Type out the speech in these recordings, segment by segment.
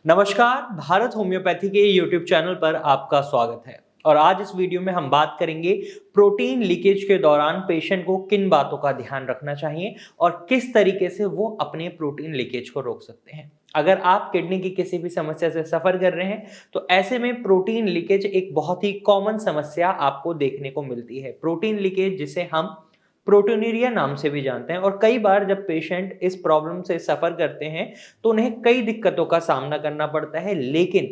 नमस्कार, भारत होम्योपैथी के YouTube channel पर आपका स्वागत है। और आज इस वीडियो में हम बात करेंगे प्रोटीन लीकेज के दौरान पेशेंट को किन बातों का ध्यान रखना चाहिए और किस तरीके से वो अपने प्रोटीन लीकेज को रोक सकते हैं। अगर आप किडनी की किसी भी समस्या से सफर कर रहे हैं तो ऐसे में प्रोटीन लीकेज एक बहुत ही कॉमन समस्या आपको देखने को मिलती है। प्रोटीन लीकेज जिसे हम प्रोटोनिरिया नाम से भी जानते हैं, और कई बार जब पेशेंट इस प्रॉब्लम से सफर करते हैं तो उन्हें कई दिक्कतों का सामना करना पड़ता है। लेकिन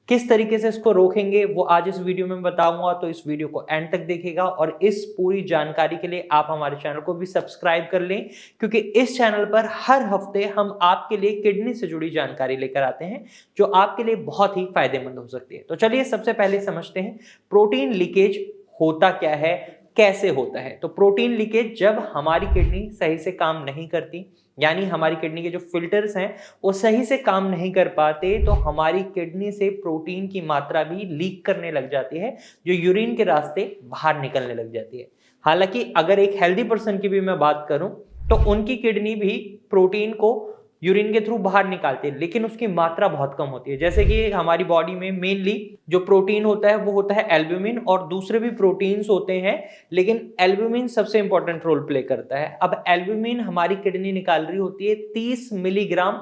किस तरीके से इसको रोकेंगे वो आज इस वीडियो में बताऊंगा, तो इस वीडियो को एंड तक देखिएगा। और इस पूरी जानकारी के लिए आप हमारे चैनल को भी सब्सक्राइब कर लें, क्योंकि इस चैनल पर हर हफ्ते हम आपके लिए किडनी से जुड़ी जानकारी लेकर आते हैं जो आपके लिए बहुत ही फायदेमंद हो सकती है। तो चलिए सबसे पहले समझते हैं प्रोटीन लीकेज होता क्या है, कैसे होता है। तो प्रोटीन लीकेज जब हमारी किडनी सही से काम नहीं करती, यानी हमारी किडनी के जो फिल्टर्स हैं वो सही से काम नहीं कर पाते, तो हमारी किडनी से प्रोटीन की मात्रा भी लीक करने लग जाती है, जो यूरिन के रास्ते बाहर निकलने लग जाती है। हालांकि अगर एक हेल्दी पर्सन की भी मैं बात करूं तो उनकी किडनी भी प्रोटीन को यूरिन के थ्रू बाहर निकालती है, लेकिन उसकी मात्रा बहुत कम होती है। जैसे कि हमारी बॉडी में मेनली जो प्रोटीन होता है वो होता है एल्ब्यूमिन, और दूसरे भी प्रोटीन्स होते हैं, लेकिन एल्ब्यूमिन सबसे इंपॉर्टेंट रोल प्ले करता है। अब एल्ब्यूमिन हमारी किडनी निकाल रही होती है 30 मिलीग्राम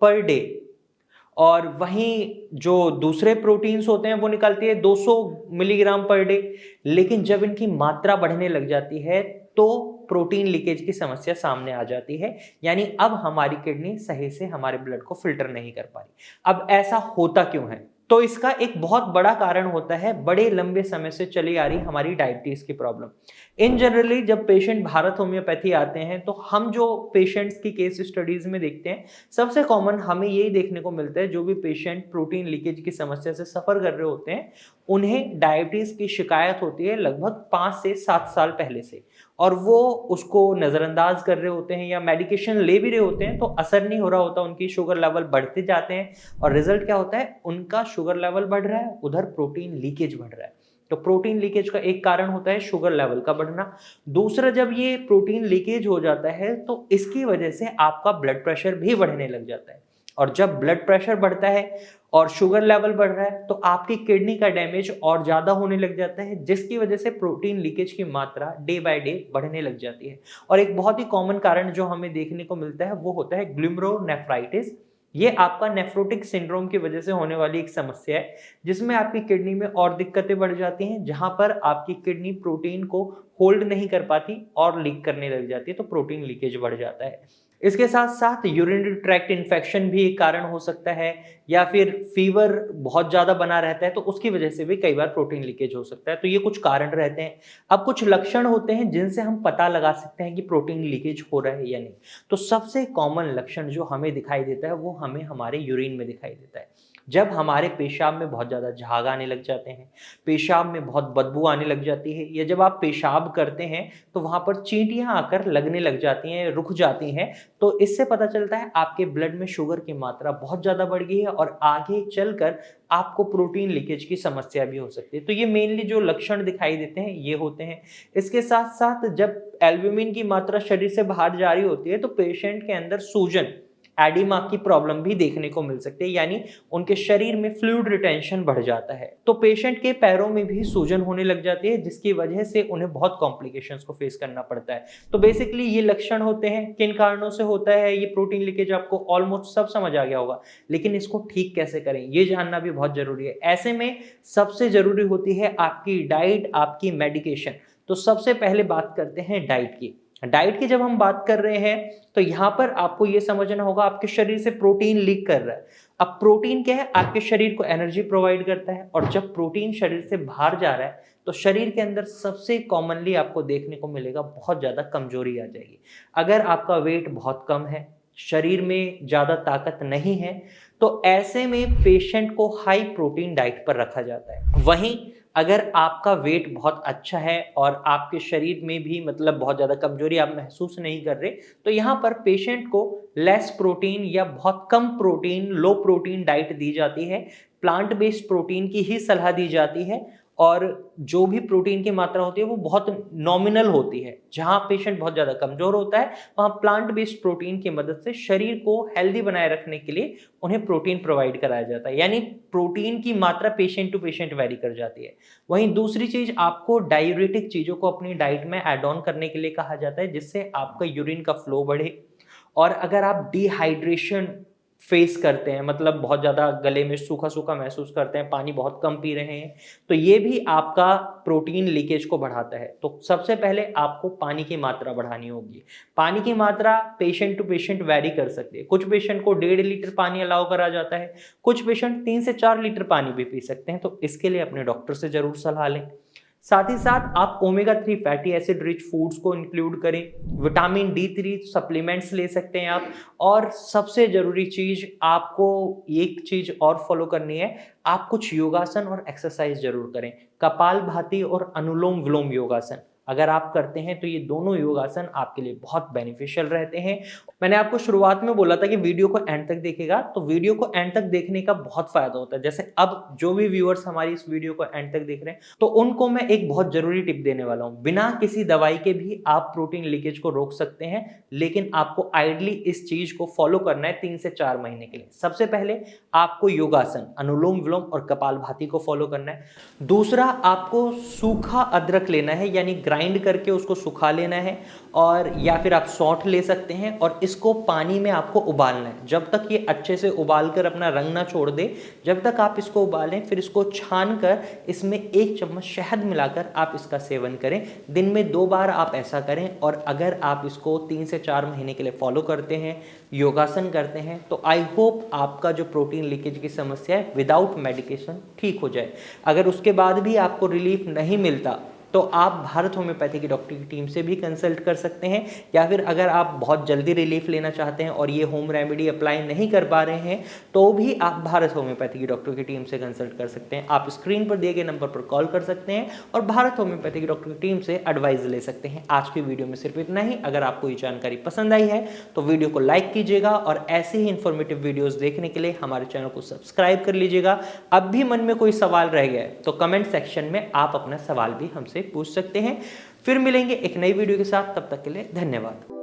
पर डे, और वहीं जो दूसरे प्रोटीन्स होते हैं वो निकालती है 200 मिलीग्राम पर डे। लेकिन जब इनकी मात्रा बढ़ने लग जाती है तो प्रोटीन लीकेज की समस्या सामने आ जाती है, यानी अब हमारी किडनी सही से हमारे ब्लड को फिल्टर नहीं कर पा रही। अब ऐसा होता क्यों है? तो इसका एक बहुत बड़ा कारण होता है बड़े लंबे समय से चली आ रही हमारी डायबिटीज की प्रॉब्लम। इन जनरली जब पेशेंट भारत होम्योपैथी आते हैं तो हम जो पेशेंट्स की केस स्टडीज में देखते हैं, सबसे कॉमन हमें यही देखने को मिलता है, जो भी पेशेंट प्रोटीन लीकेज की समस्या से सफर कर रहे होते हैं उन्हें डायबिटीज की शिकायत होती है लगभग 5 से 7 साल पहले से, और वो उसको नजरअंदाज कर रहे होते हैं या मेडिकेशन ले भी रहे होते हैं तो असर नहीं हो रहा होता, उनकी शुगर लेवल बढ़ते जाते हैं, और रिजल्ट क्या होता है, उनका शुगर लेवल बढ़ रहा है, उधर प्रोटीन लीकेज बढ़ रहा है। तो प्रोटीन लीकेज का एक कारण होता है शुगर लेवल का बढ़ना। दूसरा, जब ये प्रोटीन लीकेज हो जाता है तो इसकी वजह से आपका ब्लड प्रेशर भी बढ़ने लग जाता है, और जब ब्लड प्रेशर बढ़ता है और शुगर लेवल बढ़ रहा है तो आपकी किडनी का डैमेज और ज्यादा होने लग जाता है, जिसकी वजह से प्रोटीन लीकेज की मात्रा डे बाय डे बढ़ने लग जाती है। और एक बहुत ही कॉमन कारण जो हमें देखने को मिलता है वो होता है ग्लूमेरुलनेफ्राइटिस। ये आपका नेफ्रोटिक सिंड्रोम की वजह से होने वाली एक समस्या है, जिसमें आपकी किडनी में और दिक्कतें बढ़ जाती हैं, जहां पर आपकी किडनी प्रोटीन को होल्ड नहीं कर पाती और लीक करने लग जाती है, तो प्रोटीन लीकेज बढ़ जाता है। इसके साथ साथ यूरिनरी ट्रैक्ट इन्फेक्शन भी एक कारण हो सकता है, या फिर फीवर बहुत ज्यादा बना रहता है तो उसकी वजह से भी कई बार प्रोटीन लीकेज हो सकता है। तो ये कुछ कारण रहते हैं। अब कुछ लक्षण होते हैं जिनसे हम पता लगा सकते हैं कि प्रोटीन लीकेज हो रहा है या नहीं। तो सबसे कॉमन लक्षण जो हमें दिखाई देता है वो हमें हमारे यूरिन में दिखाई देता है। जब हमारे पेशाब में बहुत ज्यादा झाग आने लग जाते हैं, पेशाब में बहुत बदबू आने लग जाती है, या जब आप पेशाब करते हैं तो वहां पर चींटियां आकर लगने लग जाती हैं, रुक जाती हैं, तो इससे पता चलता है आपके ब्लड में शुगर की मात्रा बहुत ज्यादा बढ़ गई है और आगे चलकर आपको प्रोटीन लीकेज की समस्या भी हो सकती है। तो ये मेनली जो लक्षण दिखाई देते हैं ये होते हैं। इसके साथ साथ जब एल्ब्यूमिन की मात्रा शरीर से बाहर जा रही होती है तो पेशेंट के अंदर सूजन, एडिमा की प्रॉब्लम भी देखने को मिल सकती है, यानी उनके शरीर में फ्लूइड रिटेंशन बढ़ जाता है। तो पेशेंट के पैरों में भी सूजन होने लग जाती है, जिसकी वजह से उन्हें बहुत कॉम्प्लिकेशंस को फेस करना पड़ता है। तो बेसिकली ये लक्षण होते हैं। किन कारणों से होता है ये प्रोटीन लीकेज आपको ऑलमोस्ट सब समझ आ गया होगा, लेकिन इसको ठीक कैसे करें ये जानना भी बहुत जरूरी है। ऐसे में सबसे जरूरी होती है आपकी डाइट, आपकी मेडिकेशन। तो सबसे पहले बात करते हैं डाइट की। डाइट की जब हम बात कर रहे हैं तो यहां पर आपको यह समझना होगा आपके शरीर से प्रोटीन लीक कर रहा है। अब प्रोटीन क्या है, आपके शरीर को एनर्जी प्रोवाइड करता है, और जब प्रोटीन शरीर से बाहर जा रहा है तो शरीर के अंदर सबसे कॉमनली आपको देखने को मिलेगा बहुत ज्यादा कमजोरी आ जाएगी। अगर आपका वेट बहुत कम है, शरीर में ज्यादा ताकत नहीं है, तो ऐसे में पेशेंट को हाई प्रोटीन डाइट पर रखा जाता है। वहीं अगर आपका वेट बहुत अच्छा है और आपके शरीर में भी मतलब बहुत ज़्यादा कमजोरी आप महसूस नहीं कर रहे, तो यहाँ पर पेशेंट को लेस प्रोटीन या बहुत कम प्रोटीन, लो प्रोटीन डाइट दी जाती है। प्लांट बेस्ड प्रोटीन की ही सलाह दी जाती है, और जो भी प्रोटीन की मात्रा होती है वो बहुत नॉमिनल होती है। जहां पेशेंट बहुत ज़्यादा कमज़ोर होता है वहां प्लांट बेस्ड प्रोटीन की मदद से शरीर को हेल्दी बनाए रखने के लिए उन्हें प्रोटीन प्रोवाइड कराया जाता है, यानी प्रोटीन की मात्रा पेशेंट टू पेशेंट वेरी कर जाती है। वहीं दूसरी चीज़, आपको डायूरेटिक चीज़ों को अपनी डाइट में ऐड ऑन करने के लिए कहा जाता है, जिससे आपका यूरिन का फ्लो बढ़े। और अगर आप डिहाइड्रेशन फेस करते हैं, मतलब बहुत ज़्यादा गले में सूखा सूखा महसूस करते हैं, पानी बहुत कम पी रहे हैं, तो ये भी आपका प्रोटीन लीकेज को बढ़ाता है। तो सबसे पहले आपको पानी की मात्रा बढ़ानी होगी। पानी की मात्रा पेशेंट टू पेशेंट वैरी कर सकती है। कुछ पेशेंट को 1.5 लीटर पानी अलाउ करा जाता है, कुछ पेशेंट 3 से 4 लीटर पानी भी पी सकते हैं। तो इसके लिए अपने डॉक्टर से जरूर सलाह लें। साथ ही साथ आप omega 3 fatty acid rich foods को इंक्लूड करें, विटामिन D3 सप्लीमेंट्स ले सकते हैं आप। और सबसे जरूरी चीज, आपको एक चीज और फॉलो करनी है, आप कुछ योगासन और एक्सरसाइज जरूर करें। कपालभाति और अनुलोम विलोम योगासन अगर आप करते हैं तो ये दोनों योगासन आपके लिए बहुत बेनिफिशियल रहते हैं। मैंने आपको शुरुआत में बोला था कि वीडियो को एंड तक देखेगा, तो वीडियो को एंड तक देखने का बहुत फायदा होता है। जैसे अब जो भी व्यूअर्स हमारी इस वीडियो को एंड तक देख रहे हैं, तो उनको मैं एक बहुत जरूरी टिप देने वाला हूं। बिना किसी दवाई के भी आप प्रोटीन लीकेज को रोक सकते हैं, लेकिन आपको आइडली इस चीज को फॉलो करना है 3 से 4 महीने के लिए। सबसे पहले आपको योगासन, अनुलोम विलोम और कपालभाति को फॉलो करना है। दूसरा, आपको सूखा अदरक लेना है, यानी ग्राइंड करके उसको सुखा लेना है, और या फिर आप सौंठ ले सकते हैं और इसको पानी में आपको उबालना है। जब तक ये अच्छे से उबाल कर अपना रंग ना छोड़ दे, जब तक आप इसको उबालें, फिर इसको छान कर इसमें 1 चम्मच शहद मिलाकर आप इसका सेवन करें। दिन में 2 बार आप ऐसा करें, और अगर आप इसको 3 से 4 महीने के लिए फॉलो करते हैं, योगासन करते हैं, तो आई होप आपका जो प्रोटीन लीकेज की समस्या है विदाउट मेडिकेशन ठीक हो जाए। अगर उसके बाद भी आपको रिलीफ नहीं मिलता तो आप भारत होम्योपैथी की डॉक्टर की टीम से भी कंसल्ट कर सकते हैं, या फिर अगर आप बहुत जल्दी रिलीफ लेना चाहते हैं और ये होम रेमेडी अप्लाई नहीं कर पा रहे हैं, तो भी आप भारत होम्योपैथी की डॉक्टर की टीम से कंसल्ट कर सकते हैं। आप स्क्रीन पर दिए गए नंबर पर कॉल कर सकते हैं और भारत होम्योपैथी की डॉक्टर की टीम से एडवाइस ले सकते हैं। आज की वीडियो में सिर्फ इतना ही। अगर आपको ये जानकारी पसंद आई है तो वीडियो को लाइक कीजिएगा, और ऐसे ही इन्फॉर्मेटिव वीडियोस देखने के लिए हमारे चैनल को सब्सक्राइब कर लीजिएगा। अब भी मन में कोई सवाल रह गया है तो कमेंट सेक्शन में आप अपना सवाल भी हमसे पूछ सकते हैं। फिर मिलेंगे एक नई वीडियो के साथ, तब तक के लिए धन्यवाद।